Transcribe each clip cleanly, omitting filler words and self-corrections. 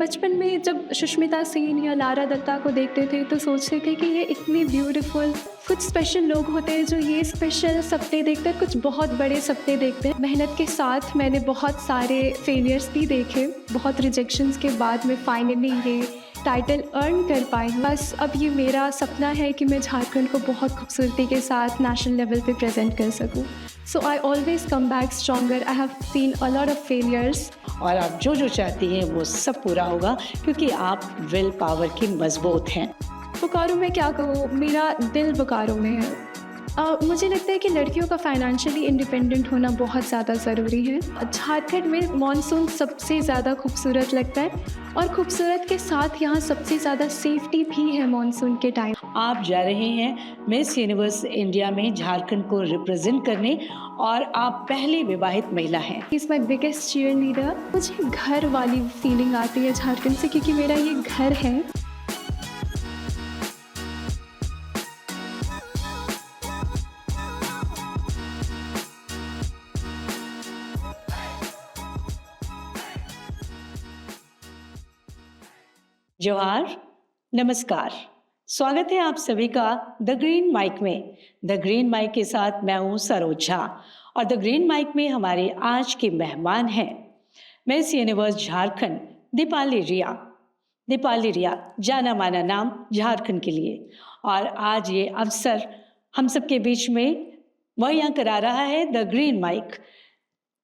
बचपन में जब सुष्मिता सेन या लारा दत्ता को देखते थे तो सोचते थे कि ये इतनी ब्यूटीफुल, कुछ स्पेशल लोग होते हैं जो ये स्पेशल सपने देखते हैं, कुछ बहुत बड़े सपने देखते हैं। मेहनत के साथ मैंने बहुत सारे फेलियर्स भी देखे, बहुत रिजेक्शंस के बाद मैं फाइनली ये टाइटल अर्न कर पाई हूँ। बस अब ये मेरा सपना है कि मैं झारखंड को बहुत खूबसूरती के साथ नेशनल लेवल पे प्रेजेंट कर सकूँ। So I always come back stronger. I have seen a lot of failures. और आप जो जो चाहती हैं वो सब पूरा होगा क्योंकि आप विल पावर की मजबूत हैं। बोकारो में क्या कहूँ, मेरा दिल बोकारो में है। मुझे लगता है कि लड़कियों का फाइनेंशियली इंडिपेंडेंट होना बहुत ज़्यादा ज़रूरी है। झारखंड में मानसून सबसे ज़्यादा खूबसूरत लगता है और खूबसूरत के साथ यहाँ सबसे ज़्यादा सेफ्टी भी है मानसून के टाइम। आप जा रहे हैं मिस यूनिवर्स इंडिया में झारखंड को रिप्रेजेंट करने और आप पहली विवाहित महिला हैं। Is my biggest cheerleader. मुझे घर वाली फीलिंग आती है झारखंड से, क्योंकि मेरा ये घर है। जोहार, नमस्कार, स्वागत है आप सभी का द ग्रीन माइक में। द ग्रीन माइक के साथ मैं हूँ सरोज झा और द ग्रीन माइक में हमारे आज के मेहमान हैं मिस यूनिवर्स झारखंड दीपाली रिया। दीपाली रिया जाना माना नाम झारखंड के लिए, और आज ये अवसर हम सबके बीच में मुहैया करा रहा है द ग्रीन माइक।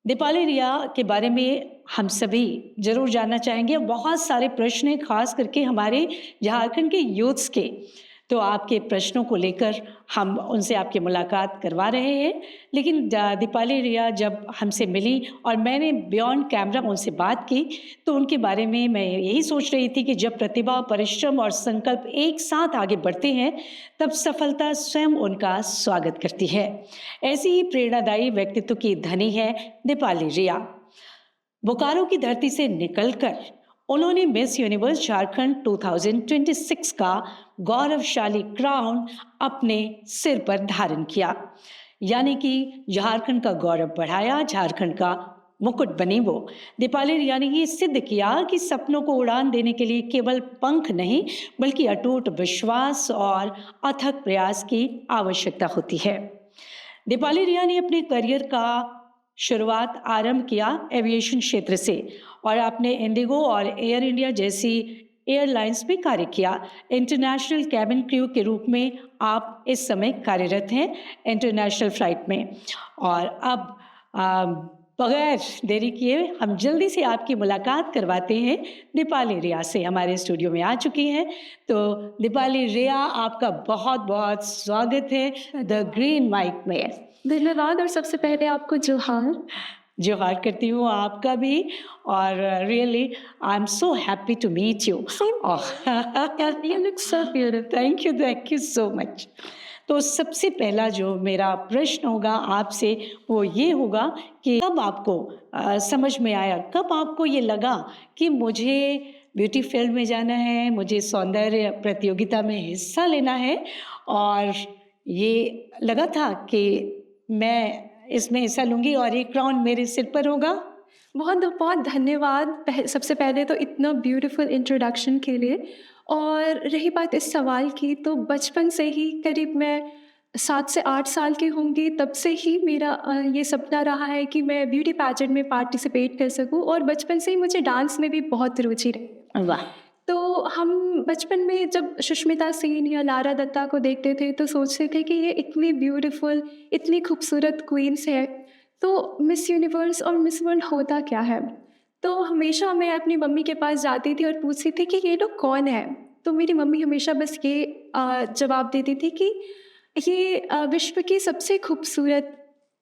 दीपाली रिया के बारे में हम सभी जरूर जानना चाहेंगे। बहुत सारे प्रश्न हैं, खास करके हमारे झारखंड के यूथ्स के, तो आपके प्रश्नों को लेकर हम उनसे आपकी मुलाकात करवा रहे हैं। लेकिन दीपाली रिया जब हमसे मिली और मैंने बियॉन्ड कैमरा उनसे बात की तो उनके बारे में मैं यही सोच रही थी कि जब प्रतिभा, परिश्रम और संकल्प एक साथ आगे बढ़ते हैं तब सफलता स्वयं उनका स्वागत करती है। ऐसी ही प्रेरणादायी व्यक्तित्व की धनी है दीपाली रिया। बोकारो की धरती से निकलकर उन्होंने मिस यूनिवर्स झारखंड 2026 का गौरवशाली क्राउन अपने सिर पर धारण किया, यानी कि झारखंड का गौरव बढ़ाया, झारखंड का मुकुट बनी वो। दीपाली रिया ने ये सिद्ध किया कि सपनों को उड़ान देने के लिए केवल पंख नहीं बल्कि अटूट विश्वास और अथक प्रयास की आवश्यकता होती है। दीपाली रिया ने अपने करियर का शुरुआत आरंभ किया एविएशन क्षेत्र से और आपने इंडिगो और एयर इंडिया जैसी एयरलाइंस में कार्य किया। इंटरनेशनल कैबिन क्रू के रूप में आप इस समय कार्यरत हैं इंटरनेशनल फ्लाइट में। और अब बगैर देरी किए हम जल्दी से आपकी मुलाकात करवाते हैं दीपाली रिया से। हमारे स्टूडियो में आ चुकी हैं, तो दीपाली रिया आपका बहुत बहुत स्वागत है द ग्रीन माइक में। धन्यवाद। और सबसे पहले आपको जोहार। जोहार करती हूँ आपका भी, और really I am so happy to meet you. You look so beautiful. Thank you so much. तो सबसे पहला जो मेरा प्रश्न होगा आपसे वो ये होगा कि कब आपको समझ में आया, कब आपको ये लगा कि मुझे ब्यूटी फील्ड में जाना है, मुझे सौंदर्य प्रतियोगिता में हिस्सा लेना है, और ये लगा था कि मैं इसमें हिस्सा लूँगी और ये क्राउन मेरे सिर पर होगा? बहुत बहुत धन्यवाद सबसे पहले तो इतना ब्यूटीफुल इंट्रोडक्शन के लिए। और रही बात इस सवाल की, तो बचपन से ही करीब मैं 7 से 8 साल की होंगी तब से ही मेरा ये सपना रहा है कि मैं ब्यूटी पैजेंट में पार्टिसिपेट कर सकूं। और बचपन से ही मुझे डांस में भी बहुत रुचि रही। वाह। तो हम बचपन में जब सुष्मिता सेन या लारा दत्ता को देखते थे तो सोचते थे कि ये इतनी ब्यूटीफुल, इतनी खूबसूरत क्वींस है, तो मिस यूनिवर्स और मिस वर्ल्ड होता क्या है। तो हमेशा मैं अपनी मम्मी के पास जाती थी और पूछती थी कि ये लोग कौन है। तो मेरी मम्मी हमेशा बस ये जवाब देती थी कि ये विश्व की सबसे खूबसूरत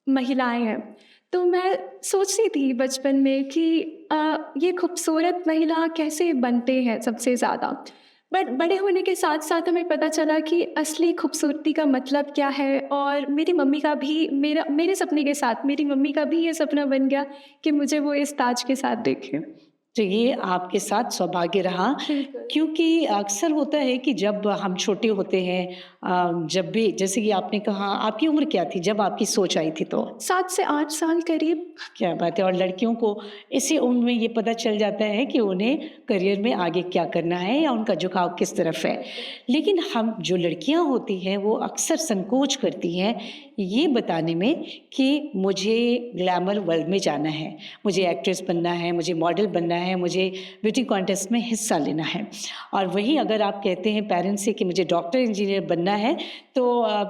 महिलाएं हैं। तो मैं सोचती थी बचपन में कि ये खूबसूरत महिला कैसे बनते हैं सबसे ज़्यादा। बट बड़े होने के साथ साथ हमें पता चला कि असली खूबसूरती का मतलब क्या है। और मेरी मम्मी का भी मेरे सपने के साथ मेरी मम्मी का भी ये सपना बन गया कि मुझे वो इस ताज के साथ देखे। तो ये आपके साथ सौभाग्य रहा, बिल्कुल। क्योंकि अक्सर होता है कि जब हम छोटे होते हैं, जब भी जैसे कि आपने कहा, आपकी उम्र क्या थी जब आपकी सोच आई थी तो? 7 से 8 साल करीब। क्या बात है! और लड़कियों को इसी उम्र में ये पता चल जाता है कि उन्हें करियर में आगे क्या करना है या उनका झुकाव किस तरफ है। लेकिन हम जो लड़कियां होती हैं वो अक्सर संकोच करती हैं ये बताने में कि मुझे ग्लैमर वर्ल्ड में जाना है, मुझे एक्ट्रेस बनना है, मुझे मॉडल बनना है, मुझे ब्यूटी कॉन्टेस्ट में हिस्सा लेना है। और वहीं अगर आप कहते हैं पेरेंट्स से कि मुझे डॉक्टर इंजीनियर बनना है तो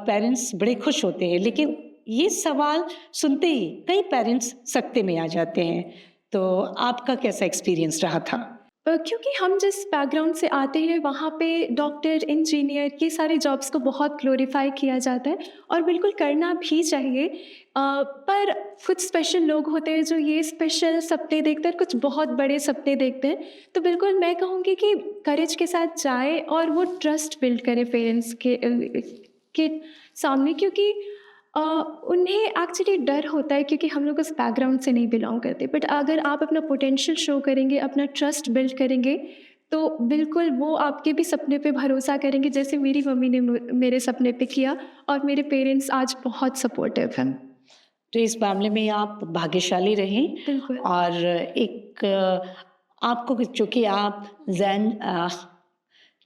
पेरेंट्स बड़े खुश होते हैं। लेकिन ये सवाल सुनते ही कई पेरेंट्स सकते में आ जाते हैं। तो आपका कैसा एक्सपीरियंस रहा था? क्योंकि हम जिस बैकग्राउंड से आते हैं वहाँ पे डॉक्टर, इंजीनियर ये सारे जॉब्स को बहुत ग्लोरीफाई किया जाता है और बिल्कुल करना भी चाहिए। पर कुछ स्पेशल लोग होते हैं जो ये स्पेशल सपने देखते हैं, कुछ बहुत बड़े सपने देखते हैं। तो बिल्कुल मैं कहूँगी कि करेज के साथ जाएँ और वो ट्रस्ट बिल्ड करें पेरेंट्स के सामने, क्योंकि उन्हें एक्चुअली डर होता है क्योंकि हम लोग उस बैकग्राउंड से नहीं बिलोंग करते। बट अगर आप अपना पोटेंशियल शो करेंगे, अपना ट्रस्ट बिल्ड करेंगे, तो बिल्कुल वो आपके भी सपने पे भरोसा करेंगे, जैसे मेरी मम्मी ने मेरे सपने पे किया। और मेरे पेरेंट्स आज बहुत सपोर्टिव हैं। तो इस मामले में आप भाग्यशाली रहीं। बिल्कुल। और एक आपको चूँकि आप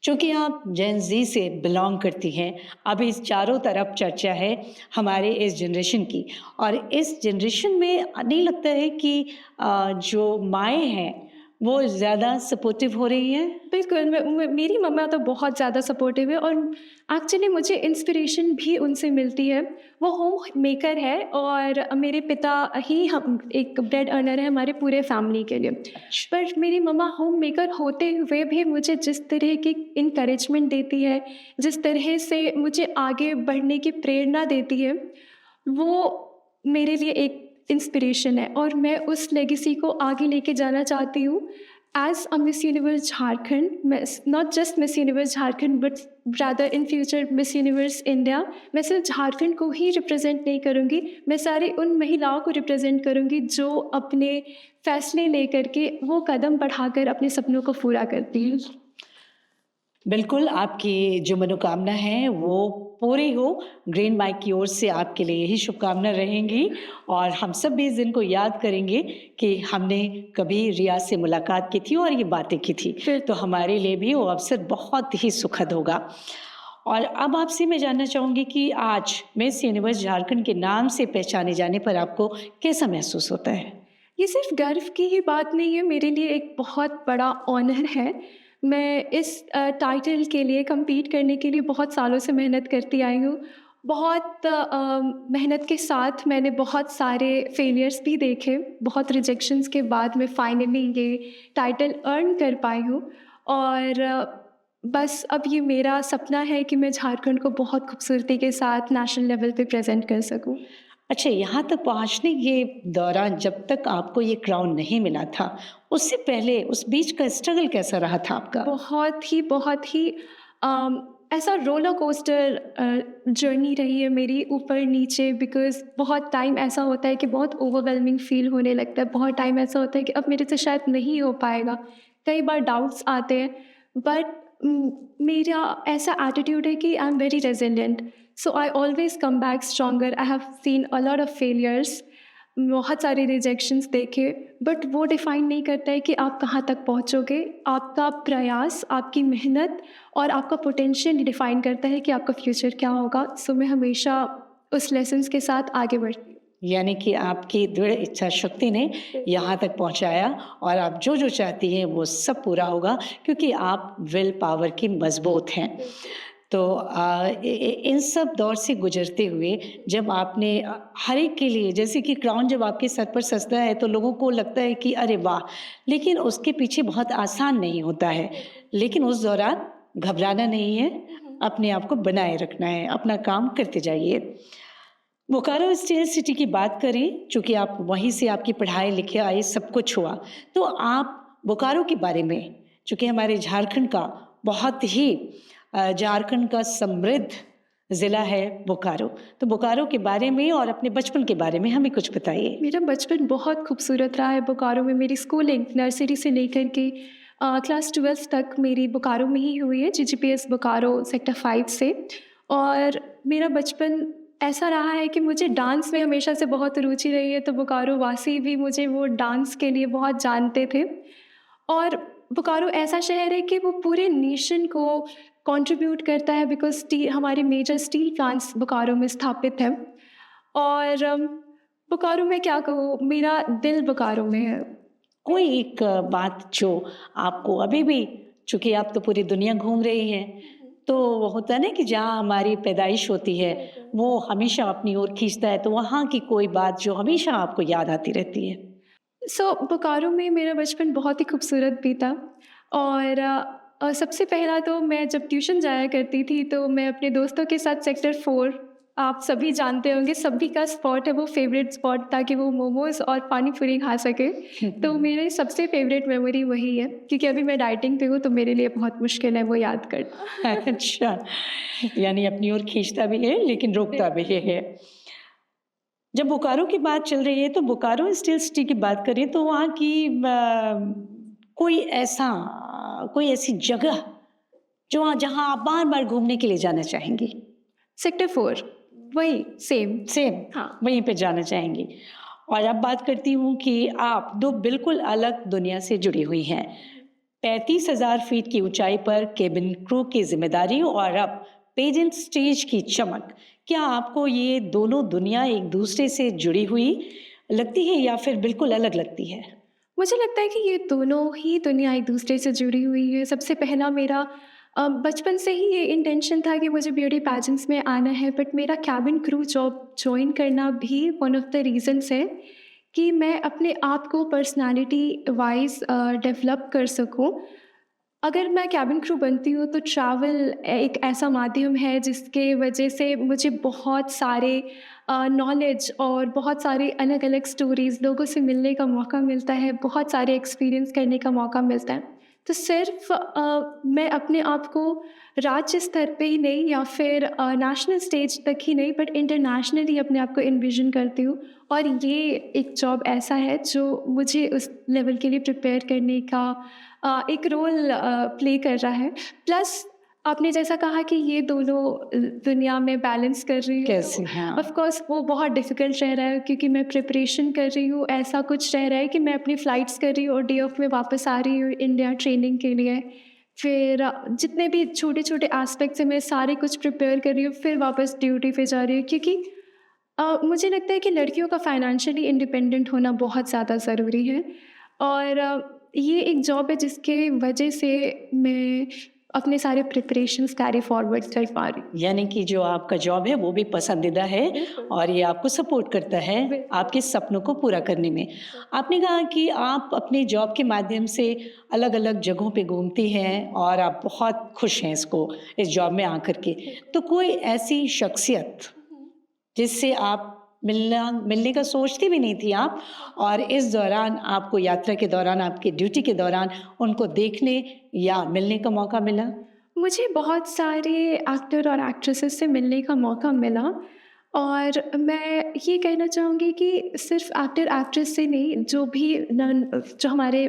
चूँकि आप जेन ज़ी से बिलॉन्ग करती हैं, अभी इस चारों तरफ चर्चा है हमारे इस जनरेशन की। और इस जनरेशन में नहीं लगता है कि जो माएँ हैं वो ज़्यादा सपोर्टिव हो रही हैं? बिल्कुल, मेरी मम्मा तो बहुत ज़्यादा सपोर्टिव है और एक्चुअली मुझे इंस्पिरेशन भी उनसे मिलती है। वो होम मेकर है और मेरे पिता ही हम एक ब्रेड अर्नर है हमारे पूरे फैमिली के लिए। पर मेरी मम्मा होम मेकर होते हुए भी मुझे जिस तरह की इनकरेजमेंट देती है, जिस तरह से मुझे आगे बढ़ने की प्रेरणा देती है, वो मेरे लिए एक इंस्पिरेशन है और मैं उस लेगेसी को आगे लेके जाना चाहती हूँ। As a Miss Universe Jharkhand, not just Miss Universe Jharkhand but rather in future Miss Universe India, मैं सिर्फ झारखंड को ही रिप्रेजेंट नहीं करूँगी, मैं सारी उन महिलाओं को रिप्रेजेंट करूँगी जो अपने फैसले लेकर के वो कदम बढ़ाकर अपने सपनों को पूरा करती हैं। बिल्कुल, आपकी जो मनोकामना है वो पूरी हो। ग्रीन माइक की ओर से आपके लिए यही शुभकामना रहेंगी। और हम सब भी इस दिन को याद करेंगे कि हमने कभी रिया से मुलाकात की थी और ये बातें की थी। तो हमारे लिए भी वो अवसर बहुत ही सुखद होगा। और अब आपसे मैं जानना चाहूँगी कि आज मिस यूनिवर्स झारखंड के नाम से पहचाने जाने पर आपको कैसा महसूस होता है? ये सिर्फ गर्व की ही बात नहीं है, मेरे लिए एक बहुत बड़ा ऑनर है। मैं इस टाइटल के लिए compete करने के लिए बहुत सालों से मेहनत करती आई हूँ। बहुत मेहनत के साथ मैंने बहुत सारे फेलियर्स भी देखे, बहुत रिजेक्शंस के बाद मैं फाइनली ये टाइटल अर्न कर पाई हूँ। और बस अब ये मेरा सपना है कि मैं झारखंड को बहुत खूबसूरती के साथ नेशनल लेवल पे प्रेज़ेंट कर सकूँ। अच्छा, यहाँ तक पहुँचने के दौरान जब तक आपको ये क्राउन नहीं मिला था, उससे पहले उस बीच का स्ट्रगल कैसा रहा था आपका? बहुत ही ऐसा रोलर कोस्टर जर्नी रही है मेरी, ऊपर नीचे। बिकॉज़ बहुत टाइम ऐसा होता है कि बहुत ओवरवेलमिंग फ़ील होने लगता है, बहुत टाइम ऐसा होता है कि अब मेरे से शायद नहीं हो पाएगा, कई बार डाउट्स आते हैं। बट मेरा ऐसा एटीट्यूड है कि I am very resilient, so I always come back stronger. I have seen a lot of failures, बहुत सारे रिजेक्शंस देखे, बट वो डिफ़ाइन नहीं करता है कि आप कहाँ तक पहुँचोगे। आपका प्रयास, आपकी मेहनत और आपका पोटेंशियल डिफ़ाइन करता है कि आपका फ्यूचर क्या होगा। सो मैं हमेशा उस लेसन्स के साथ आगे बढ़ती हूँ। यानी कि आपकी दृढ़ इच्छा शक्ति ने यहाँ तक पहुँचाया और आप जो चाहती हैं वो सब पूरा होगा, क्योंकि आप विल पावर की मजबूत हैं। तो इन सब दौर से गुजरते हुए जब आपने हर एक के लिए, जैसे कि क्राउन जब आपके सर पर सजता है तो लोगों को लगता है कि अरे वाह, लेकिन उसके पीछे बहुत आसान नहीं होता है। लेकिन उस दौरान घबराना नहीं है, अपने आप को बनाए रखना है, अपना काम करते जाइए। बोकारो स्टील सिटी की बात करें, चूँकि आप वहीं से आपकी पढ़ाई लिखाई सब कुछ हुआ, तो आप बोकारो के बारे में, चूँकि हमारे झारखंड का बहुत ही झारखंड का समृद्ध ज़िला है बोकारो। तो बोकारो के बारे में और अपने बचपन के बारे में हमें कुछ बताइए। मेरा बचपन बहुत खूबसूरत रहा है बोकारो में। मेरी स्कूलिंग नर्सरी से लेकर के क्लास 12th तक मेरी बोकारो में ही हुई है, जीजीपीएस बोकारो सेक्टर 5 से। और मेरा बचपन ऐसा रहा है कि मुझे डांस में हमेशा से बहुत रुचि रही है, तो बोकारो वासी भी मुझे वो डांस के लिए बहुत जानते थे। और बोकारो ऐसा शहर है कि वो पूरे नेशन को कंट्रीब्यूट करता है, बिकॉज स्टील, हमारे मेजर स्टील प्लांट्स बोकारो में स्थापित हैं। और बोकारो में क्या कहूँ, मेरा दिल बोकारो में है। कोई एक बात जो आपको अभी भी, चूँकि आप तो पूरी दुनिया घूम रही हैं, तो वो होता है ना कि जहाँ हमारी पैदाइश होती है, वो हमेशा अपनी ओर खींचता है, तो वहाँ की कोई बात जो हमेशा आपको याद आती रहती है? बोकारो में मेरा बचपन बहुत ही खूबसूरत बीता। और सबसे पहला तो मैं जब ट्यूशन जाया करती थी, तो मैं अपने दोस्तों के साथ सेक्टर 4, आप सभी जानते होंगे, सभी का स्पॉट है वो, फेवरेट स्पॉट, ताकि वो मोमोज और पानी पूरी खा सके। तो मेरी सबसे फेवरेट मेमोरी वही है, क्योंकि अभी मैं डाइटिंग पे हूँ, तो मेरे लिए बहुत मुश्किल है वो याद करना। अच्छा, यानी अपनी ओर खींचता भी है लेकिन रोकता भी है। जब बोकारो की बात चल रही है, तो बोकारो स्टील सिटी की बात करें तो वहाँ की कोई ऐसी जगह जो जहाँ आप बार-बार घूमने के लिए जाना चाहेंगी? सेक्टर 4, वही सेम। सेम, हाँ। वहीं पे जाना चाहेंगी। और अब बात करती हूँ कि आप 2 बिल्कुल अलग दुनिया से जुड़ी हुई हैं। 35,000 फीट की ऊंचाई पर केबिन क्रू की जिम्मेदारी और अब पेजेंट स्टेज की चमक। क्या आपको ये दोनों दुनिया एक दूसरे से जुड़ी हुई लगती है या फिर बिल्कुल अलग लगती है? मुझे लगता है कि ये दोनों ही दुनिया एक दूसरे से जुड़ी हुई है। सबसे पहला मेरा बचपन से ही ये इंटेंशन था कि मुझे ब्यूटी पैजेंट्स में आना है, बट मेरा कैबिन क्रू जॉब जॉइन करना भी वन ऑफ द रीजंस है कि मैं अपने आप को पर्सनालिटी वाइज डेवलप कर सकूं। अगर मैं कैबिन क्रू बनती हूँ, तो ट्रैवल एक ऐसा माध्यम है जिसके वजह से मुझे बहुत सारे नॉलेज और बहुत सारे अलग अलग स्टोरीज़, लोगों से मिलने का मौका मिलता है, बहुत सारे एक्सपीरियंस करने का मौका मिलता है। तो सिर्फ मैं अपने आप को राज्य स्तर पे ही नहीं, या फिर नेशनल स्टेज तक ही नहीं, बट इंटरनेशनली अपने आप को इन्विजन करती हूँ। और ये एक जॉब ऐसा है जो मुझे उस लेवल के लिए प्रिपेयर करने का एक रोल प्ले कर रहा है। प्लस आपने जैसा कहा कि ये दोनों दुनिया में बैलेंस कर रही हूँ, कैसे? हाँ। ऑफ कोर्स वो बहुत डिफ़िकल्ट रह रहा है, क्योंकि मैं प्रिपरेशन कर रही हूँ। ऐसा कुछ रह रहा है कि मैं अपनी फ़्लाइट्स कर रही हूँ और डे ऑफ में वापस आ रही हूँ इंडिया ट्रेनिंग के लिए। फिर जितने भी छोटे-छोटे एस्पेक्ट्स हैं, मैं सारे कुछ प्रिपेयर कर रही हूँ, फिर वापस ड्यूटी पे जा रही हूँ, क्योंकि मुझे लगता है कि लड़कियों का फाइनेंशियली इंडिपेंडेंट होना बहुत ज़्यादा ज़रूरी है। और ये एक जॉब है जिसके वजह से मैं अपने सारे प्रिपरेशंस कैरी फॉरवर्ड कर पा रही हूँ। यानी कि जो आपका जॉब है वो भी पसंदीदा है बिल्कुल। और ये आपको सपोर्ट करता है बिल्कुल। आपके सपनों को पूरा करने में। आपने कहा कि आप अपने जॉब के माध्यम से अलग-अलग जगहों पे घूमती हैं और आप बहुत खुश हैं इस जॉब में आकर के। तो कोई ऐसी शख्सियत जिससे आप मिलने का सोचती भी नहीं थी आप, और इस दौरान आपको यात्रा के दौरान, आपकी ड्यूटी के दौरान उनको देखने या मिलने का मौका मिला? मुझे बहुत सारे एक्टर और एक्ट्रेसेस से मिलने का मौका मिला। और मैं ये कहना चाहूँगी कि सिर्फ एक्टर एक्ट्रेस से नहीं, जो हमारे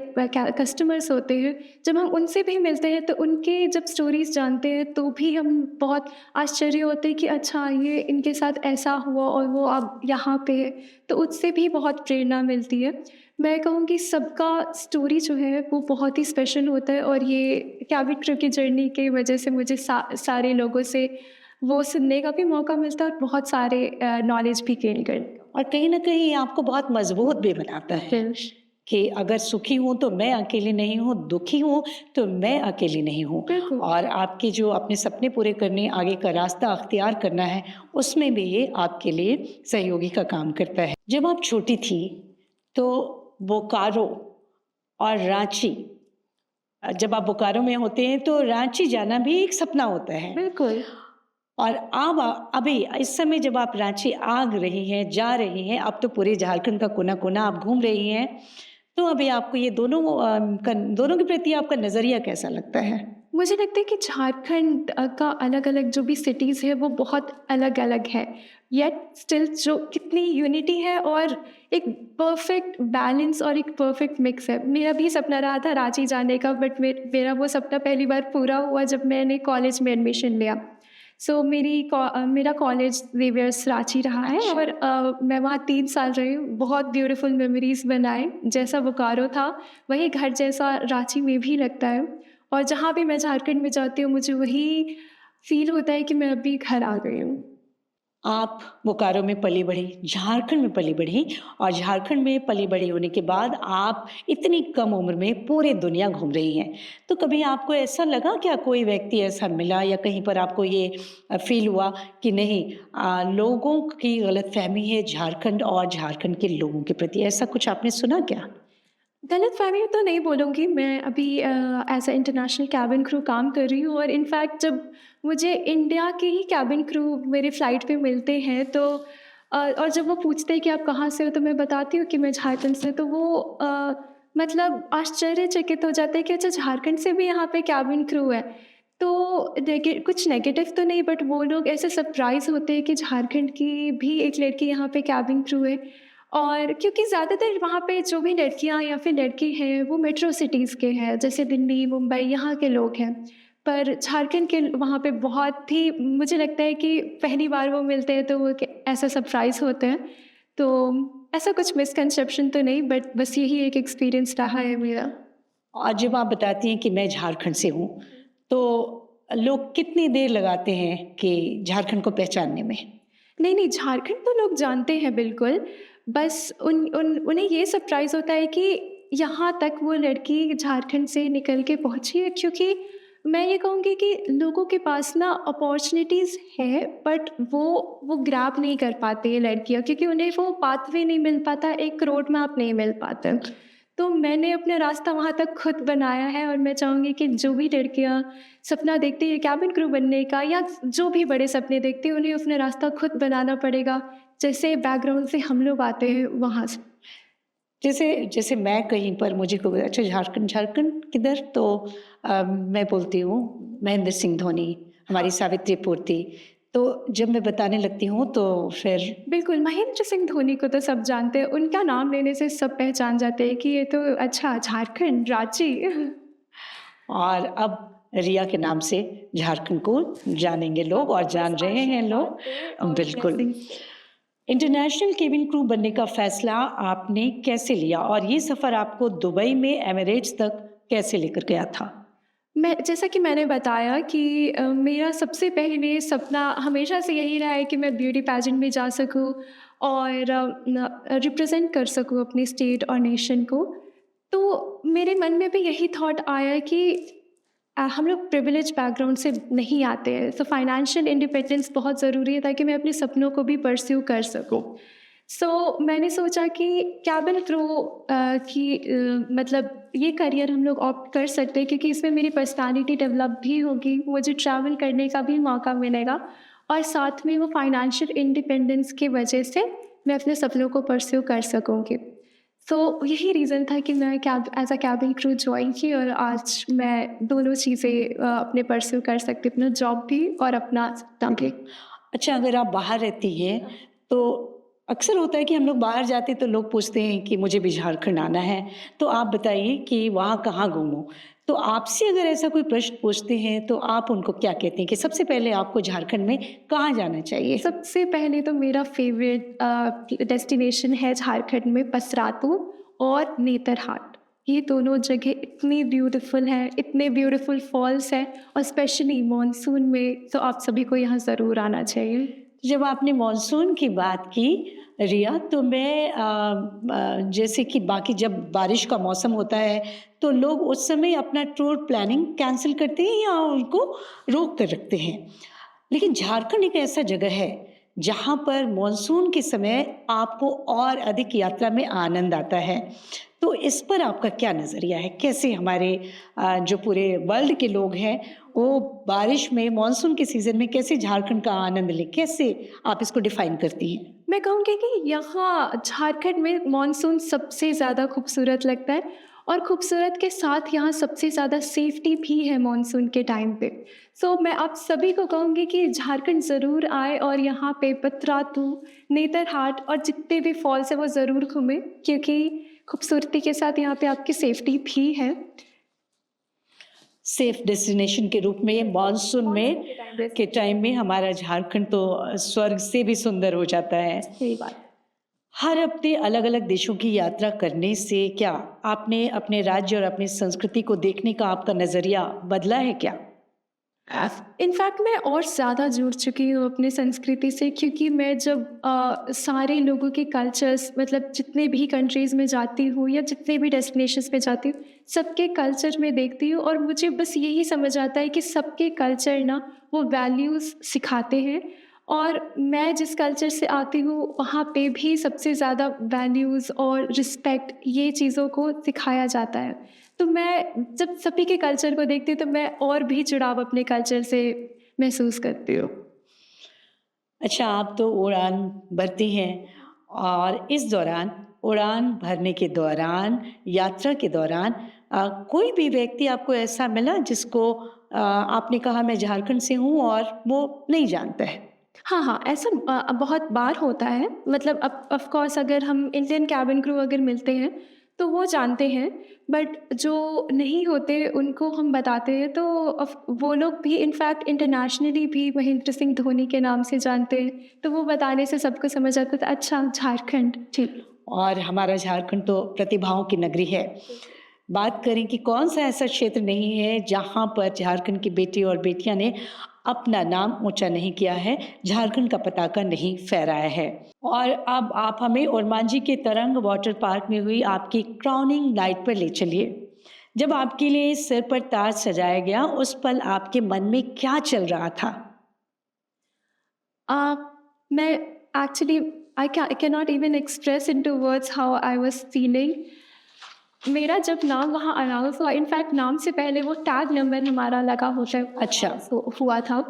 कस्टमर्स होते हैं, जब हम उनसे भी मिलते हैं, तो उनके जब स्टोरीज़ जानते हैं, तो भी हम बहुत आश्चर्य होते हैं कि अच्छा, ये इनके साथ ऐसा हुआ और वो अब यहाँ पे है। तो उससे भी बहुत प्रेरणा मिलती है। मैं कहूँगी सबका स्टोरी जो है वो बहुत ही स्पेशल होता है, और ये कैबिन क्रू की जर्नी की वजह से मुझे सारे लोगों से वो सुनने का भी मौका मिलता है, और बहुत सारे नॉलेज भी गेन करने का। और कहीं न कहीं आपको बहुत मज़बूत भी बनाता है कि अगर सुखी हूँ तो मैं अकेली नहीं हूँ, दुखी हूँ तो मैं अकेली नहीं हूँ। बिल्कुल। और आपके जो अपने सपने पूरे करने, आगे का रास्ता अख्तियार करना है, उसमें भी ये आपके लिए सहयोगी का काम करता है। जब आप छोटी थी तो बोकारो और रांची, जब आप बोकारो में होते हैं तो रांची जाना भी एक सपना होता है। बिल्कुल। और अब अभी इस समय जब आप रांची आ रही हैं, जा रही हैं, अब तो पूरे झारखंड का कोना-कोना आप घूम रही हैं, तो अभी आपको ये दोनों के प्रति आपका नज़रिया कैसा लगता है? मुझे लगता है कि झारखंड का अलग-अलग जो भी सिटीज़ है वो बहुत अलग-अलग है। येट स्टिल जो कितनी यूनिटी है और एक परफेक्ट बैलेंस और एक परफेक्ट मिक्स है। मेरा भी सपना रहा था रांची जाने का, बट मेरा वो सपना पहली बार पूरा हुआ जब मैंने कॉलेज में एडमिशन लिया। सो मेरा कॉलेज ज़ेवियर्स रांची रहा है अच्छा। और मैं वहाँ 3 साल रही हूँ। बहुत ब्यूटीफुल मेमोरीज़ बनाए। जैसा बोकारो था वही घर जैसा रांची में भी लगता है। और जहाँ भी मैं झारखंड में जाती हूँ मुझे वही फ़ील होता है कि मैं अभी घर आ गई हूँ। आप बोकारो में पली बढ़ी, झारखंड में पली बढ़ी और झारखंड में पली बढ़ी होने के बाद आप इतनी कम उम्र में पूरी दुनिया घूम रही हैं। तो कभी आपको ऐसा लगा क्या कोई व्यक्ति ऐसा मिला या कहीं पर आपको ये फ़ील हुआ कि नहीं लोगों की गलतफ़हमी है झारखंड और झारखंड के लोगों के प्रति, ऐसा कुछ आपने सुना क्या? गलतफ़हमी तो नहीं बोलूँगी, मैं अभी as a international cabin crew काम कर रही हूँ और इनफैक्ट जब मुझे इंडिया के ही केबिन क्रू मेरे फ़्लाइट पे मिलते हैं तो और जब वो पूछते हैं कि आप कहाँ से हो तो मैं बताती हूँ कि मैं झारखंड से, तो वो मतलब आश्चर्यचकित हो जाते हैं कि अच्छा झारखंड से भी यहाँ पे केबिन क्रू है। तो कुछ नेगेटिव तो नहीं, बट वो लोग ऐसे सरप्राइज़ होते हैं कि झारखंड की भी एक लड़की यहाँ पे केबिन क्रू है। और क्योंकि ज़्यादातर वहाँ पे जो भी लड़कियाँ या फिर लड़के हैं वो मेट्रो सिटीज़ के हैं, जैसे दिल्ली, मुंबई यहाँ के लोग हैं। पर झारखंड के वहाँ पे बहुत ही मुझे लगता है कि पहली बार वो मिलते हैं तो वो ऐसा सरप्राइज़ होते हैं। तो ऐसा कुछ मिसकंसेप्शन तो नहीं, बट बस यही एक एक्सपीरियंस रहा है मेरा। और जब आप बताती हैं कि मैं झारखंड से हूँ, तो लोग कितनी देर लगाते हैं कि झारखंड को पहचानने में? नहीं, नहीं, झारखंड तो लोग जानते हैं बिल्कुल। बस उन्हें ये सरप्राइज़ होता है कि यहाँ तक वो लड़की झारखंड से निकल के पहुँची है, क्योंकि मैं ये कहूँगी कि लोगों के पास ना अपॉर्च्युनिटीज़ है, बट वो ग्रैब नहीं कर पाती हैं लड़कियाँ, क्योंकि उन्हें वो पाथवे नहीं मिल पाता, एक रोड मैप नहीं मिल पाता। तो मैंने अपना रास्ता वहाँ तक खुद बनाया है और मैं चाहूँगी कि जो भी लड़कियाँ सपना देखती है कैबिन क्रू बनने का या जो भी बड़े सपने देखती है उन्हें अपना रास्ता खुद बनाना पड़ेगा, जैसे बैकग्राउंड से हम लोग आते हैं वहाँ से। जैसे जैसे मैं कहीं पर मुझे कोई बोले, अच्छा झारखंड झारखंड किधर, तो मैं बोलती हूँ महेंद्र सिंह धोनी, हमारी सावित्री पूर्ति। तो जब मैं बताने लगती हूँ तो फिर बिल्कुल, महेंद्र सिंह धोनी को तो सब जानते हैं, उनका नाम लेने से सब पहचान जाते हैं कि ये तो अच्छा झारखंड, रांची। और अब रिया के नाम से झारखंड को जानेंगे लोग और जान रहे हैं लोग। बिल्कुल। इंटरनेशनल केबिन क्रू बनने का फैसला आपने कैसे लिया और ये सफ़र आपको दुबई में एमिरेट्स तक कैसे लेकर गया था? मैं जैसा कि मैंने बताया कि मेरा सबसे पहले सपना हमेशा से यही रहा है कि मैं ब्यूटी पेजेंट में जा सकूं और रिप्रेजेंट कर सकूं अपनी स्टेट और नेशन को। तो मेरे मन में भी यही थॉट आया कि हम लोग प्रिविलेज बैकग्राउंड से नहीं आते हैं, तो फाइनेंशियल इंडिपेंडेंस बहुत ज़रूरी है ताकि मैं अपने सपनों को भी परस्यू कर सकूं। सो मैंने सोचा कि कैबिन क्रू मतलब ये करियर हम लोग ऑप्ट कर सकते हैं, क्योंकि इसमें मेरी पर्सनालिटी डेवलप भी होगी, मुझे ट्रैवल करने का भी मौका मिलेगा और साथ में वो फाइनेंशियल इंडिपेंडेंस की वजह से मैं अपने सपनों को परस्यू कर सकूँगी। तो यही रीज़न था कि मैं cab as a cabin crew join की और आज मैं दोनों चीज़ें अपने परस्यू कर सकती हूँ, अपना जॉब भी और अपना सपना भी। अच्छा, अगर आप बाहर रहती हैं, तो अक्सर होता है कि हम लोग बाहर जाते हैं तो लोग पूछते हैं कि मुझे भी झारखंड आना है, तो आप बताइए कि वहाँ कहाँ घूमूँ? तो आपसे अगर ऐसा कोई प्रश्न पूछते हैं, तो आप उनको क्या कहते हैं कि सबसे पहले आपको झारखंड में कहाँ जाना चाहिए? सबसे पहले तो मेरा फेवरेट डेस्टिनेशन है झारखंड में पसरातू और नेतरहाट। ये दोनों जगह इतनी ब्यूटीफुल हैं, इतने ब्यूटीफुल फॉल्स हैं और स्पेशली मॉनसून में तो आप सभी को यहाँ ज़रूर आना चाहिए। जब आपने मॉनसून की बात की रिया, तो मैं जैसे कि बाकी जब बारिश का मौसम होता है तो लोग उस समय अपना टूर प्लानिंग कैंसिल करते हैं या उनको रोक कर रखते हैं, लेकिन झारखंड एक ऐसा जगह है जहाँ पर मॉनसून के समय आपको और अधिक यात्रा में आनंद आता है। तो इस पर आपका क्या नज़रिया है? कैसे हमारे जो पूरे वर्ल्ड के लोग हैं वो बारिश में मॉनसून के सीज़न में कैसे झारखंड का आनंद लें? कैसे आप इसको डिफ़ाइन करती हैं? मैं कहूँगी कि यहाँ झारखंड में मॉनसून सबसे ज़्यादा खूबसूरत लगता है और खूबसूरत के साथ यहाँ सबसे ज़्यादा सेफ्टी भी है मानसून के टाइम पे। सो मैं आप सभी को कहूँगी कि झारखंड ज़रूर आए और यहाँ पे पतरातू, नेतरहाट और जितने भी फॉल्स हैं वो ज़रूर घूमें, क्योंकि खूबसूरती के साथ यहाँ पे आपकी सेफ्टी भी है। सेफ डेस्टिनेशन के रूप में मानसून में के टाइम में हमारा झारखंड तो स्वर्ग से भी सुंदर हो जाता है। सही बात। हर हफ्ते अलग अलग देशों की यात्रा करने से क्या आपने अपने राज्य और अपनी संस्कृति को देखने का आपका नज़रिया बदला है क्या? इनफैक्ट मैं और ज़्यादा जुड़ चुकी हूँ अपनी संस्कृति से, क्योंकि मैं जब सारे लोगों के कल्चर्स, मतलब जितने भी कंट्रीज़ में जाती हूँ या जितने भी डेस्टिनेशंस पे जाती हूँ, सबके कल्चर में देखती हूँ और मुझे बस यही समझ आता है कि सबके कल्चर ना वो वैल्यूज़ सिखाते हैं। और मैं जिस कल्चर से आती हूँ वहाँ पे भी सबसे ज़्यादा वैल्यूज़ और रिस्पेक्ट ये चीज़ों को सिखाया जाता है। तो मैं जब सभी के कल्चर को देखती हूँ तो मैं और भी जुड़ाव अपने कल्चर से महसूस करती हूँ। अच्छा, आप तो उड़ान भरती हैं और इस दौरान उड़ान भरने के दौरान, यात्रा के दौरान कोई भी व्यक्ति आपको ऐसा मिला जिसको आपने कहा मैं झारखंड से हूँ और वो नहीं जानता है? हाँ, हाँ, ऐसा बहुत बार होता है। मतलब ऑफ़ कोर्स अगर हम इंडियन केबिन क्रू अगर मिलते हैं, तो वो जानते हैं, बट जो नहीं होते उनको हम बताते हैं तो वो लोग भी इनफैक्ट इंटरनेशनली भी महेंद्र सिंह धोनी के नाम से जानते हैं। तो वो बताने से सबको समझ आता था, अच्छा झारखंड, ठीक। और हमारा झारखंड तो प्रतिभाओं की नगरी है। बात करें कि कौन सा ऐसा क्षेत्र नहीं है जहाँ पर झारखंड की बेटी और बेटियां ने अपना नाम ऊंचा नहीं किया है, झारखंड का पताका नहीं फहराया है। और अब आप हमें ओरमांझी के तरंग वाटर पार्क में हुई आपकी क्राउनिंग नाइट पर ले चलिए। जब आपके लिए सिर पर ताज सजाया गया, उस पल आपके मन में क्या चल रहा था? Uh, मैं actually I can not even express into words how I was feeling. मेरा जब नाम वहाँ अनाउंस हुआ, इनफैक्ट नाम से पहले वो टैग नंबर हमारा लगा होता है, अच्छा। हुआ था।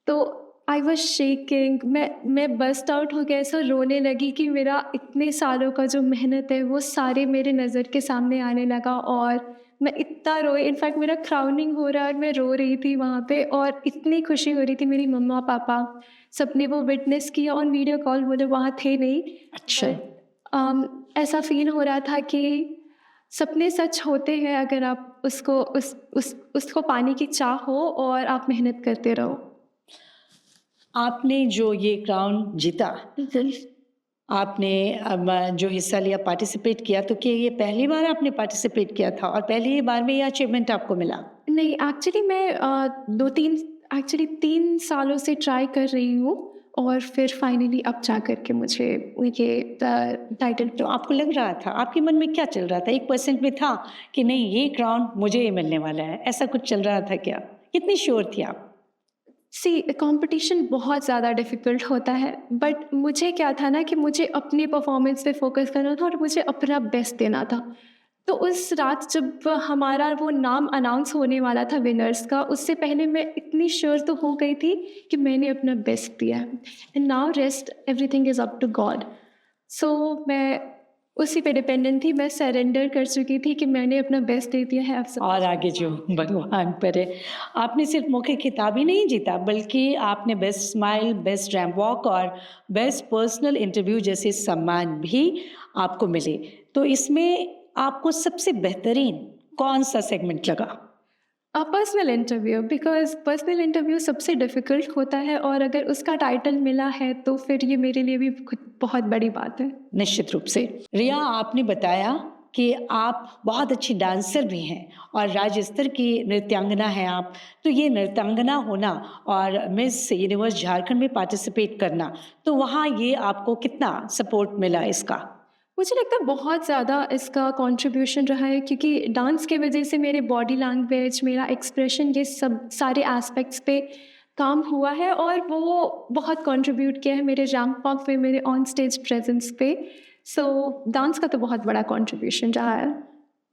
तो आई वाज शेकिंग, मैं बस्ट आउट हो गया, ऐसा रोने लगी कि मेरा इतने सालों का जो मेहनत है वो सारे मेरे नज़र के सामने आने लगा और मैं इतना रोई। इनफैक्ट मेरा क्राउनिंग हो रहा है और मैं रो रही थी वहाँ पे और इतनी खुशी हो रही थी। मेरी मम्मा पापा सबने वो विटनेस किया ऑन वीडियो कॉल, वो लोग वहाँ थे नहीं। अच्छा। ऐसा फील हो रहा था कि सपने सच होते हैं अगर आप उसको पाने की चाह हो और आप मेहनत करते रहो। आपने जो ये क्राउन जीता, आपने जो हिस्सा लिया, पार्टिसिपेट किया, तो क्या ये पहली बार आपने पार्टिसिपेट किया था और पहली ही बार में ये अचीवमेंट आपको मिला? नहीं, एक्चुअली मैं 3 सालों से ट्राई कर रही हूँ और फिर फाइनली अब जा कर के मुझे ये टाइटल। तो आपको लग रहा था, आपके मन में क्या चल रहा था? 1% में था कि नहीं ये क्राउन मुझे ही मिलने वाला है, ऐसा कुछ चल रहा था क्या? कितनी श्योर थी आप? सी कंपटीशन बहुत ज़्यादा डिफ़िकल्ट होता है, बट मुझे क्या था ना कि मुझे अपनी परफॉर्मेंस पे फोकस करना था और मुझे अपना बेस्ट देना था। तो उस रात जब हमारा वो नाम अनाउंस होने वाला था विनर्स का, उससे पहले मैं इतनी श्योर तो हो गई थी कि मैंने अपना बेस्ट दिया है, and now rest everything is up to God. So मैं उसी पे डिपेंडेंट थी, मैं सरेंडर कर चुकी थी कि मैंने अपना बेस्ट दे दिया है, अब सब और आगे जो भगवान पर है। आपने सिर्फ मुख्य खिताब ही नहीं जीता, बल्कि आपने best smile, best ramp walk और बेस्ट पर्सनल इंटरव्यू जैसे सम्मान भी आपको मिले। तो इसमें आपको सबसे बेहतरीन कौन सा सेगमेंट लगा? Personal interview, because personal interview सबसे डिफ़िकल्ट होता है और अगर उसका टाइटल मिला है तो फिर ये मेरे लिए भी बहुत बड़ी बात है। निश्चित रूप से। रिया, आपने बताया कि आप बहुत अच्छी डांसर भी हैं और राज्य स्तर की नृत्यांगना हैं आप। तो ये नृत्यांगना होना और मिस यूनिवर्स झारखंड में पार्टिसिपेट करना, तो वहाँ ये आपको कितना सपोर्ट मिला इसका? मुझे लगता है बहुत ज़्यादा इसका कंट्रीब्यूशन रहा है, क्योंकि डांस की वजह से मेरे बॉडी लैंग्वेज, मेरा एक्सप्रेशन, ये सब सारे एस्पेक्ट्स पे काम हुआ है और वो बहुत कंट्रीब्यूट किया है मेरे रैंप वॉक पे, मेरे ऑन स्टेज प्रेजेंस पे। सो डांस का तो बहुत बड़ा कंट्रीब्यूशन रहा है।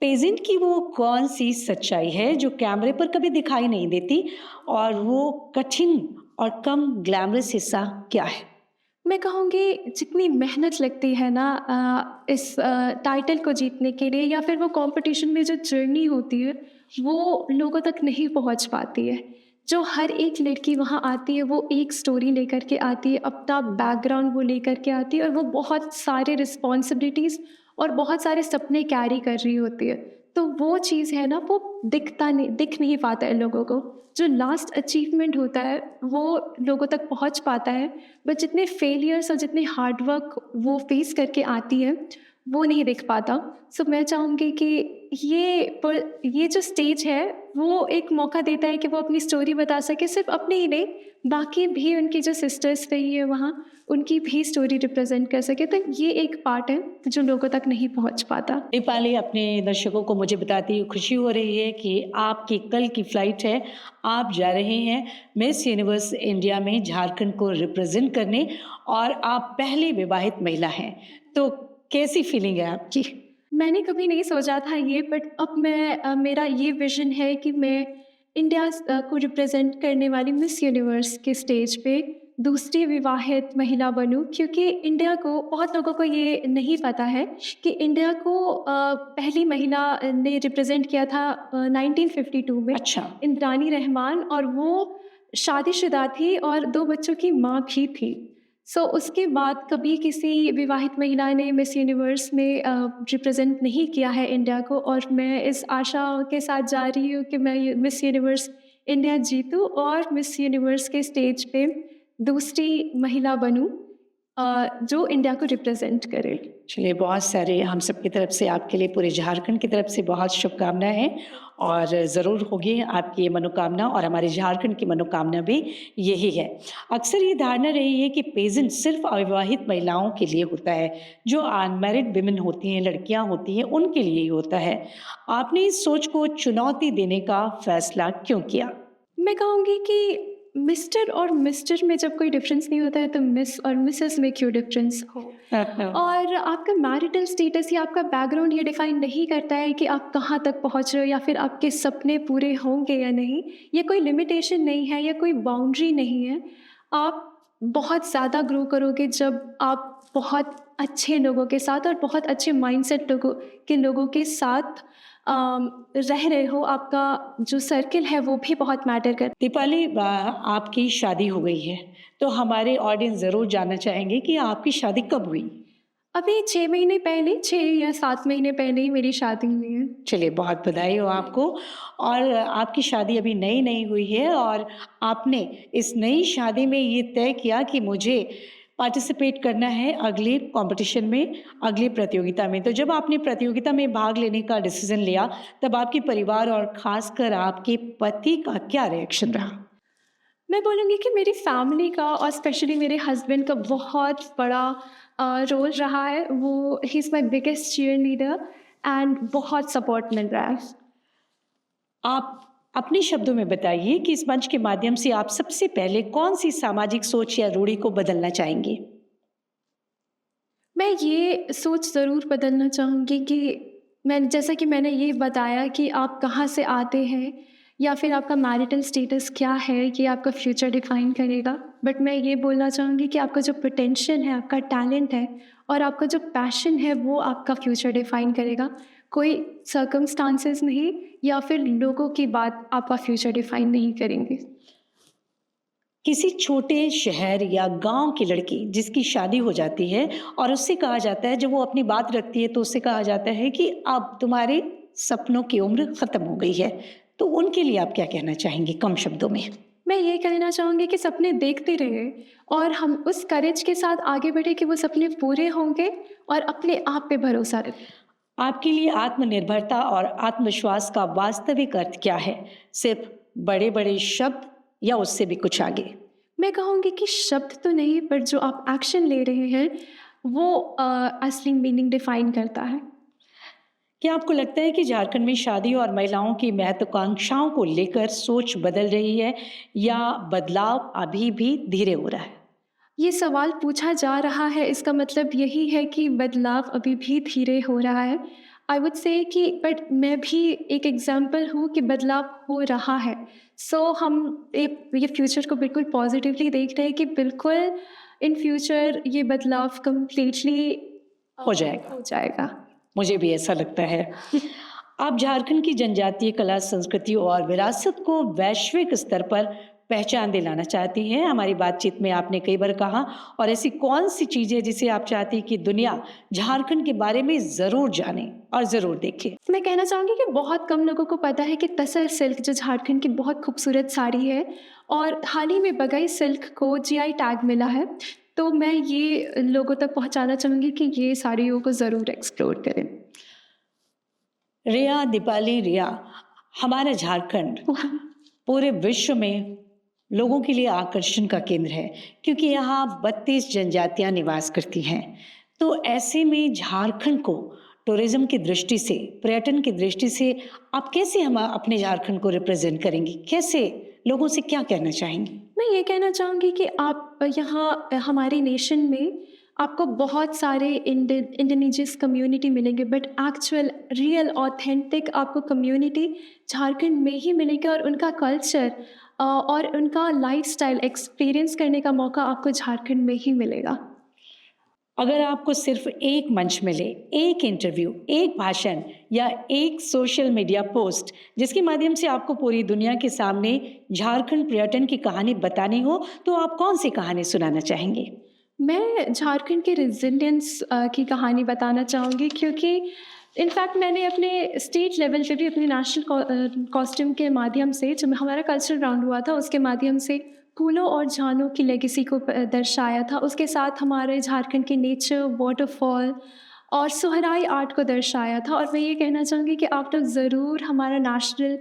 पेजेंट की वो कौन सी सच्चाई है जो कैमरे पर कभी दिखाई नहीं देती और वो कठिन और कम ग्लैमरस हिस्सा क्या है? मैं कहूँगी जितनी मेहनत लगती है ना इस टाइटल को जीतने के लिए, या फिर वो कंपटीशन में जो जर्नी होती है वो लोगों तक नहीं पहुँच पाती है। जो हर एक लड़की वहाँ आती है वो एक स्टोरी लेकर के आती है, अपना बैकग्राउंड वो लेकर के आती है, और वो बहुत सारे रिस्पॉन्सिबिलिटीज़ और बहुत सारे सपने कैरी कर रही होती है। तो वो चीज़ है ना, वो दिख नहीं पाता है लोगों को। जो लास्ट अचीवमेंट होता है वो लोगों तक पहुँच पाता है, बट जितने फेलियर्स और जितने हार्ड वर्क वो फेस करके आती है वो नहीं दिख पाता। सो मैं चाहूँगी कि ये जो स्टेज है वो एक मौका देता है कि वो अपनी स्टोरी बता सके, सिर्फ अपनी ही नहीं, बाकी भी उनकी जो सिस्टर्स रही है वहाँ, उनकी भी स्टोरी रिप्रेजेंट कर सके। तो ये एक पार्ट है जो लोगों तक नहीं पहुँच पाता। दीपाली, अपने दर्शकों को मुझे बताती हुई खुशी हो रही है कि आपकी कल की फ्लाइट है, आप जा रहे हैं मिस यूनिवर्स इंडिया में झारखंड को रिप्रेजेंट करने, और आप पहली विवाहित महिला हैं। तो कैसी फीलिंग है आपकी? मैंने कभी नहीं सोचा था ये, बट अब मेरा ये विज़न है कि मैं इंडिया को रिप्रेजेंट करने वाली मिस यूनिवर्स के स्टेज पे दूसरी विवाहित महिला बनूं, क्योंकि इंडिया को, बहुत लोगों को ये नहीं पता है कि इंडिया को पहली महिला ने रिप्रेजेंट किया था 1952 में, अच्छा। इंद्रानी रहमान, और वो शादीशुदा थी और 2 बच्चों की माँ भी थी। सो उसके बाद कभी किसी विवाहित महिला ने मिस यूनिवर्स में रिप्रेजेंट नहीं किया है इंडिया को, और मैं इस आशा के साथ जा रही हूँ कि मैं ये मिस यूनिवर्स इंडिया जीतूँ और मिस यूनिवर्स के स्टेज पे दूसरी महिला बनूँ जो इंडिया को रिप्रेजेंट करे। चलिए, बहुत सारे हम सब की तरफ से आपके लिए, पूरे झारखंड की तरफ से बहुत शुभकामनाएं हैं, और ज़रूर होगी आपकी ये मनोकामना, और हमारे झारखंड की मनोकामना भी यही है। अक्सर ये धारणा रही है कि पेजेंट सिर्फ अविवाहित महिलाओं के लिए होता है, जो अनमैरिड विमेन होती हैं, लड़कियां होती हैं, उनके लिए ही होता है। आपने इस सोच को चुनौती देने का फैसला क्यों किया? मैं कहूँगी कि मिस्टर और मिस्टर में जब कोई डिफरेंस नहीं होता है तो मिस और मिसेस में क्यों डिफरेंस हो। और आपका मैरिटल स्टेटस या आपका बैकग्राउंड ये डिफाइन नहीं करता है कि आप कहाँ तक पहुँच रहे हो या फिर आपके सपने पूरे होंगे या नहीं। ये कोई लिमिटेशन नहीं है या कोई बाउंड्री नहीं है। आप बहुत ज़्यादा ग्रो करोगे जब आप बहुत अच्छे लोगों के साथ और बहुत अच्छे माइंडसेट लोगों के साथ रह रहे हो। आपका जो सर्किल है वो भी बहुत मैटर करता है। दीपाली, आपकी शादी हो गई है, तो हमारे ऑडियंस ज़रूर जानना चाहेंगे कि आपकी शादी कब हुई? अभी 6 महीने पहले, 6 या 7 महीने पहले ही मेरी शादी हुई है। चलिए, बहुत बधाई हो आपको। और आपकी शादी अभी नई-नई हुई है, और आपने इस नई शादी में ये तय किया कि मुझे पार्टिसिपेट करना है अगले कॉम्पिटिशन में, अगली प्रतियोगिता में। तो जब आपने प्रतियोगिता में भाग लेने का डिसीज़न लिया, तब आपके परिवार और ख़ासकर आपके पति का क्या रिएक्शन रहा? मैं बोलूँगी कि मेरी फैमिली का और स्पेशली मेरे हस्बैंड का बहुत बड़ा रोल रहा है। वो he is my biggest cheerleader and बहुत सपोर्ट मिल रहा है। आप अपने शब्दों में बताइए कि इस मंच के माध्यम से आप सबसे पहले कौन-सी सामाजिक सोच या रूढ़ी को बदलना चाहेंगे? मैं ये सोच ज़रूर बदलना चाहूँगी कि मैंने ये बताया कि आप कहाँ से आते हैं या फिर आपका मैरिटल स्टेटस क्या है, ये आपका फ्यूचर डिफाइन करेगा। बट मैं ये बोलना चाहूँगी कि आपका जो पोटेंशियल है, आपका टैलेंट है और आपका जो पैशन है वो आपका फ्यूचर डिफाइन करेगा। कोई सर्कमस्टांसेस नहीं या फिर लोगों की बात आपका फ्यूचर डिफाइन नहीं करेंगे। किसी छोटे शहर या गांव की लड़की जिसकी शादी हो जाती है, और उससे कहा जाता है, जब वो अपनी बात रखती है तो उससे कहा जाता है कि अब तुम्हारे सपनों की उम्र खत्म हो गई है, तो उनके लिए आप क्या कहना चाहेंगे कम शब्दों में? मैं ये कहना चाहूँगी कि सपने देखते रहे और हम उस करेज के साथ आगे बढ़े कि वो सपने पूरे होंगे, और अपने आप पे भरोसा रखें। आपके लिए आत्मनिर्भरता और आत्मविश्वास का वास्तविक अर्थ क्या है? सिर्फ बड़े बड़े शब्द, या उससे भी कुछ आगे? मैं कहूँगी कि शब्द तो नहीं, पर जो आप एक्शन ले रहे हैं वो असली मीनिंग डिफाइन करता है। क्या आपको लगता है कि झारखंड में शादी और महिलाओं की महत्वाकांक्षाओं को लेकर सोच बदल रही है, या बदलाव अभी भी धीरे हो रहा है? ये सवाल पूछा जा रहा है, इसका मतलब यही है कि बदलाव अभी भी धीरे हो रहा है। आई वुड से कि बट मैं भी एक एग्जांपल हूँ कि बदलाव हो रहा है। सो हम ये फ्यूचर को बिल्कुल पॉजिटिवली देख रहे हैं कि बिल्कुल इन फ्यूचर ये बदलाव कम्प्लीटली हो जाएगा। मुझे भी ऐसा लगता है। आप झारखंड की जनजातीय कला, संस्कृति और विरासत को वैश्विक स्तर पर पहचान दिलाना चाहती हैं। हमारी बातचीत में आपने कई बार कहा, और ऐसी कौन सी चीज़ है जिसे आप चाहती हैं कि दुनिया झारखंड के बारे में ज़रूर जाने और ज़रूर देखे? मैं कहना चाहूँगी कि बहुत कम लोगों को पता है कि तसर सिल्क जो झारखंड की बहुत खूबसूरत साड़ी है, और हाल ही में बगई सिल्क को जीआई टैग मिला है। तो मैं ये लोगों तक पहुँचाना चाहूँगी कि ये साड़ियों को ज़रूर एक्सप्लोर करें। रिया, दीपाली, रिया, हमारा झारखंड पूरे विश्व में लोगों के लिए आकर्षण का केंद्र है, क्योंकि यहाँ 32 जनजातियाँ निवास करती हैं। तो ऐसे में झारखंड को टूरिज्म की दृष्टि से, पर्यटन की दृष्टि से आप कैसे हम अपने झारखंड को रिप्रेजेंट करेंगी? कैसे लोगों से क्या कहना चाहेंगी? मैं ये कहना चाहूँगी कि आप यहाँ हमारे नेशन में आपको बहुत सारे इंडिजिनस कम्युनिटी मिलेंगे, बट एक्चुअल रियल ऑथेंटिक आपको कम्युनिटी झारखंड में ही मिलेगी, और उनका कल्चर और उनका लाइफस्टाइल एक्सपीरियंस करने का मौका आपको झारखंड में ही मिलेगा। अगर आपको सिर्फ एक मंच मिले, एक इंटरव्यू, एक भाषण या एक सोशल मीडिया पोस्ट जिसके माध्यम से आपको पूरी दुनिया के सामने झारखंड पर्यटन की कहानी बतानी हो, तो आप कौन सी कहानी सुनाना चाहेंगे? मैं झारखंड के रेजिलियंस की कहानी बताना चाहूँगी, क्योंकि इनफैक्ट मैंने अपने स्टेट लेवल पे भी अपने नेशनल कॉस्ट्यूम के माध्यम से, जब हमारा कल्चरल राउंड हुआ था उसके माध्यम से फूलों और जानों की लेगेसी को दर्शाया था। उसके साथ हमारे झारखंड के नेचर, वाटरफॉल और सोहराई आर्ट को दर्शाया था। और मैं ये कहना चाहूँगी कि आप लोग ज़रूर हमारा नेशनल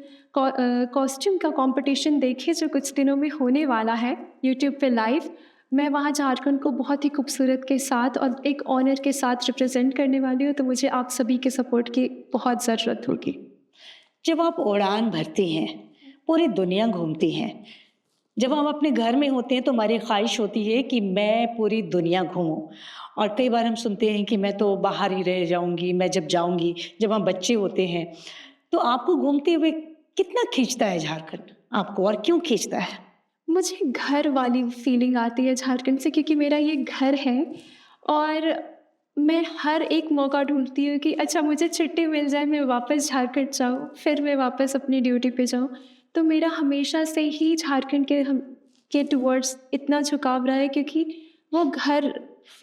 कॉस्ट्यूम का कंपटीशन देखें जो कुछ दिनों में होने वाला है यूट्यूब पे लाइव। मैं वहाँ झारखंड को बहुत ही खूबसूरत के साथ और एक ऑनर के साथ रिप्रेजेंट करने वाली हूँ, तो मुझे आप सभी के सपोर्ट की बहुत ज़रूरत होगी। जब आप उड़ान भरती हैं, पूरी दुनिया घूमती हैं, जब हम अपने घर में होते हैं तो हमारी ख्वाहिश होती है कि मैं पूरी दुनिया घूमूं, और कई बार हम सुनते हैं कि मैं तो बाहर ही रह जाऊंगी, मैं जब जाऊंगी। जब हम बच्चे होते हैं तो आपको घूमते हुए कितना खींचता है झारखंड आपको, और क्यों खींचता है? मुझे घर वाली फीलिंग आती है झारखंड से, क्योंकि मेरा ये घर है, और मैं हर एक मौका ढूंढती हूँ कि अच्छा मुझे छुट्टी मिल जाए, मैं वापस झारखंड जाऊँ, फिर मैं वापस अपनी ड्यूटी पे जाऊँ। तो मेरा हमेशा से ही झारखंड के टुवर्ड्स इतना झुकाव रहा है, क्योंकि वो घर।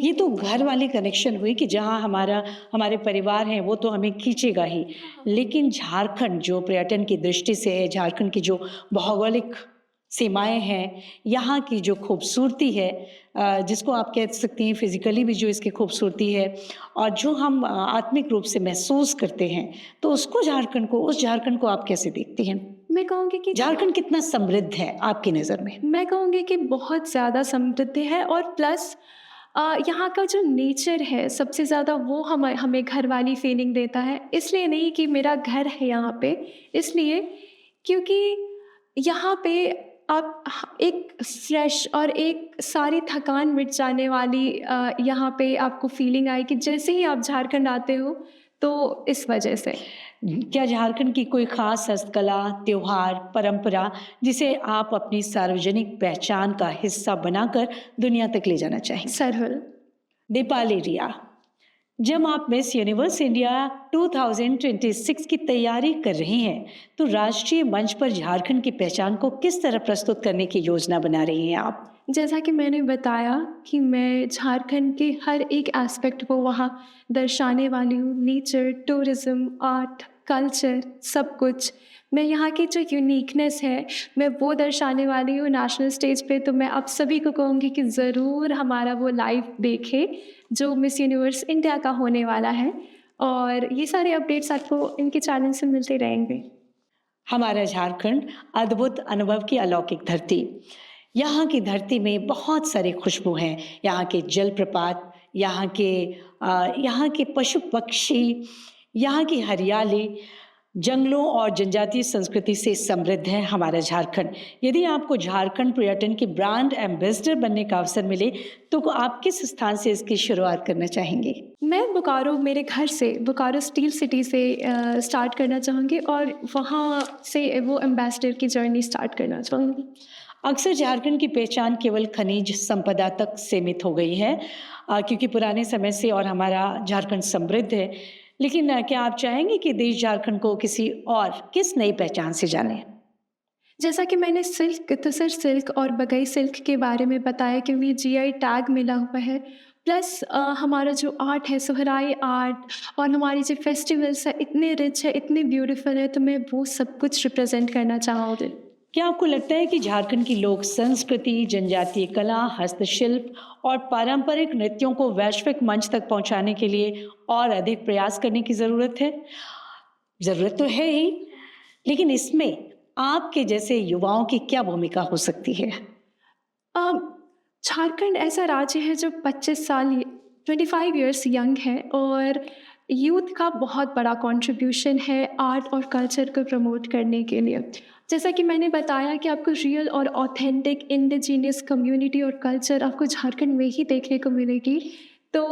ये तो घर वाली कनेक्शन हुई कि जहाँ हमारे परिवार हैं वो तो हमें खींचेगा ही, लेकिन झारखंड जो पर्यटन की दृष्टि से है, झारखंड की जो भौगोलिक सीमाएं हैं, यहाँ की जो खूबसूरती है, जिसको आप कह सकती हैं फिजिकली भी जो इसकी खूबसूरती है, और जो हम आत्मिक रूप से महसूस करते हैं, तो उस झारखंड को आप कैसे देखती हैं? मैं कहूँगी कि झारखंड कितना समृद्ध है आपकी नज़र में? मैं कहूँगी कि बहुत ज़्यादा समृद्ध है, और प्लस यहाँ का जो नेचर है सबसे ज़्यादा वो हमें घर वाली फीलिंग देता है। इसलिए नहीं कि मेरा घर है यहाँ पे, इसलिए क्योंकि यहाँ पे आप एक फ्रेश और एक सारी थकान मिट जाने वाली यहाँ पे आपको फीलिंग आएगी जैसे ही आप झारखंड आते हो, तो इस वजह से। क्या झारखंड की कोई खास हस्तकला, त्योहार, परंपरा जिसे आप अपनी सार्वजनिक पहचान का हिस्सा बनाकर दुनिया तक ले जाना चाहेंगे? सरहुल। दीपाली, रिया, जब आप मिस यूनिवर्स इंडिया 2026 की तैयारी कर रही हैं, तो राष्ट्रीय मंच पर झारखंड की पहचान को किस तरह प्रस्तुत करने की योजना बना रही हैं आप? जैसा कि मैंने बताया कि मैं झारखंड के हर एक एस्पेक्ट को वहाँ दर्शाने वाली हूँ। नेचर, टूरिज़्म, आर्ट, कल्चर, सब कुछ। मैं यहाँ की जो यूनिकनेस है मैं वो दर्शाने वाली हूँ नेशनल स्टेज पे। तो मैं आप सभी को कहूँगी कि ज़रूर हमारा वो लाइव देखें जो मिस यूनिवर्स इंडिया का होने वाला है, और ये सारे अपडेट्स आपको इनके चैनल से मिलते रहेंगे। हमारा झारखंड अद्भुत अनुभव की अलौकिक धरती। यहाँ की धरती में बहुत सारी खुशबू हैं। यहाँ के जलप्रपात, यहाँ के पशु पक्षी, यहाँ की हरियाली, जंगलों और जनजातीय संस्कृति से समृद्ध है हमारा झारखंड। यदि आपको झारखंड पर्यटन की ब्रांड एम्बेसडर बनने का अवसर मिले, तो आप किस स्थान से इसकी शुरुआत करना चाहेंगे? मैं बोकारो, मेरे घर से बोकारो स्टील सिटी से स्टार्ट करना चाहूँगी, और वहाँ से वो एम्बेसडर की जर्नी स्टार्ट करना चाहूँगी। अक्सर झारखंड की पहचान केवल खनिज संपदा तक सीमित हो गई है, क्योंकि पुराने समय से और हमारा झारखंड समृद्ध है। लेकिन क्या आप चाहेंगे कि देश झारखंड को किसी और किस नई पहचान से जाने? जैसा कि मैंने सिल्क तुसर सिल्क और बगई सिल्क के बारे में बताया कि उन्हें जीआई टैग मिला हुआ है। प्लस हमारा जो आर्ट है, सोहराई आर्ट और हमारी जो फेस्टिवल्स है, इतने रिच है, इतने ब्यूटीफुल है, तो मैं वो सब कुछ रिप्रेजेंट करना चाहूँगी। क्या आपको लगता है कि झारखंड की लोक संस्कृति, जनजातीय कला, हस्तशिल्प और पारंपरिक नृत्यों को वैश्विक मंच तक पहुंचाने के लिए और अधिक प्रयास करने की ज़रूरत है? ज़रूरत तो है ही, लेकिन इसमें आपके जैसे युवाओं की क्या भूमिका हो सकती है? अ, झारखंड ऐसा राज्य है जो 25 साल 25 इयर्स यंग है और यूथ का बहुत बड़ा कंट्रीब्यूशन है आर्ट और कल्चर को प्रमोट करने के लिए। जैसा कि मैंने बताया कि आपको रियल और ऑथेंटिक इंडिजिनियस कम्युनिटी और कल्चर आपको झारखंड में ही देखने को मिलेगी। तो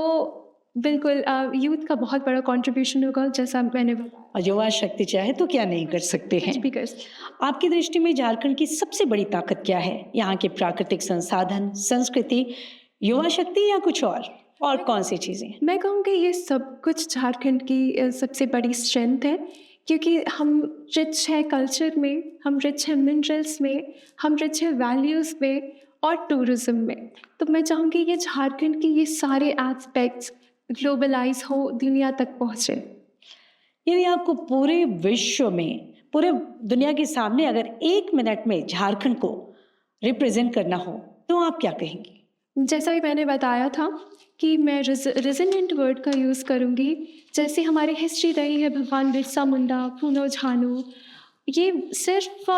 बिल्कुल यूथ का बहुत बड़ा कंट्रीब्यूशन होगा, जैसा मैंने और युवा शक्ति चाहे तो क्या नहीं कर सकते हैं। कुछ भी कर सकते। आपकी दृष्टि में झारखंड की सबसे बड़ी ताकत क्या है? यहाँ के प्राकृतिक संसाधन, संस्कृति, युवा शक्ति या कुछ और कौन सी चीज़ें? मैं कहूँगी ये सब कुछ झारखंड की सबसे बड़ी स्ट्रेंथ है, क्योंकि हम रिच है कल्चर में, हम रिच है मिनरल्स में, हम रिच है वैल्यूज़ में और टूरिज्म में। तो मैं चाहूँगी ये झारखंड की ये सारे एस्पेक्ट्स ग्लोबलाइज हो, दुनिया तक पहुँचे। यदि आपको पूरे विश्व में, पूरे दुनिया के सामने अगर 1 मिनट में झारखंड को रिप्रेजेंट करना हो, तो आप क्या कहेंगी? जैसा कि मैंने बताया था कि मैं रेजोनेंट वर्ड का यूज़ करूँगी। जैसे हमारी हिस्ट्री रही है, भगवान बिरसा मुंडा, फूलो झानो, ये सिर्फ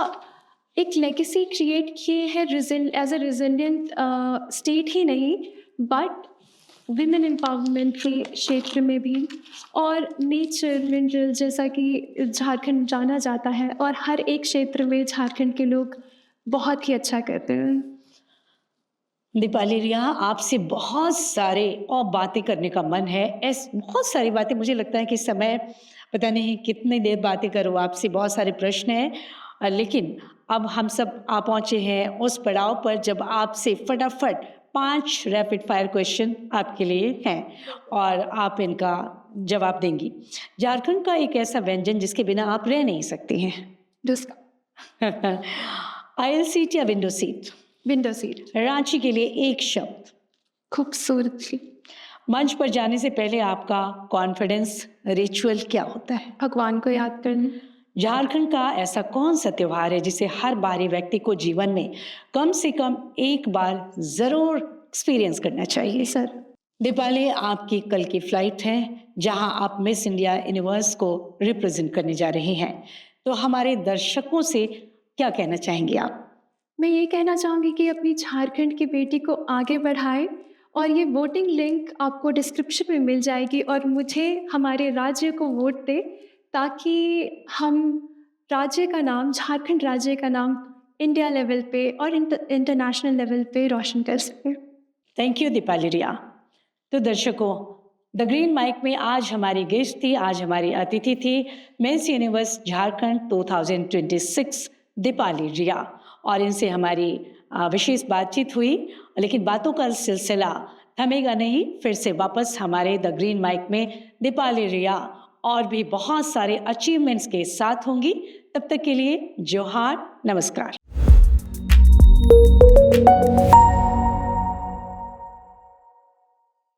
एक लेगेसी क्रिएट किए हैं एज अ रेजिलिएंट स्टेट ही नहीं, बट विमेन एम्पावरमेंट के क्षेत्र में भी और नेचर मिनरल, जैसा कि झारखंड जाना जाता है और हर एक क्षेत्र में झारखंड के लोग बहुत ही अच्छा करते हैं। दीपाली रिया, आपसे बहुत सारे और बातें करने का मन है। बहुत सारी बातें, मुझे लगता है कि समय पता नहीं कितनी देर बातें करूँ आपसे, बहुत सारे प्रश्न हैं। लेकिन अब हम सब आ पहुँचे हैं उस पड़ाव पर जब आपसे फटाफट 5 रैपिड फायर क्वेश्चन आपके लिए हैं और आप इनका जवाब देंगी। झारखंड का एक ऐसा व्यंजन जिसके बिना आप रह नहीं सकती हैं? डोसा। आयल सीट या window seat? Window seat. Ranchi के लिए एक शब्द? खूबसूरती। मंच पर जाने से पहले आपका कॉन्फिडेंस रिचुअल क्या होता है? भगवान को याद करना। झारखंड का ऐसा कौन सा त्योहार है जिसे हर बारी व्यक्ति को जीवन में कम से कम एक बार जरूर एक्सपीरियंस करना चाहिए? सर, दीपाली, आपकी कल की फ्लाइट है जहां आप मिस इंडिया यूनिवर्स को रिप्रेजेंट करने जा रही हैं, तो हमारे दर्शकों से क्या कहना चाहेंगे आप? मैं ये कहना चाहूँगी कि अपनी झारखंड की बेटी को आगे बढ़ाएं और ये वोटिंग लिंक आपको डिस्क्रिप्शन में मिल जाएगी और मुझे हमारे राज्य को वोट दे, ताकि हम राज्य का नाम, झारखंड राज्य का नाम इंडिया लेवल पे और इंटरनेशनल लेवल पे रोशन कर सकें। थैंक यू दीपाली रिया। तो दर्शकों, द ग्रीन माइक में आज हमारी गेस्ट थी, आज हमारी अतिथि थी मिस यूनिवर्स झारखंड 2026 दीपाली रिया, और इनसे हमारी विशेष बातचीत हुई। लेकिन बातों का सिलसिला थमेगा नहीं, फिर से वापस हमारे द ग्रीन माइक में दीपाली रिया और भी बहुत सारे अचीवमेंट्स के साथ होंगी। तब तक के लिए जोहार, नमस्कार।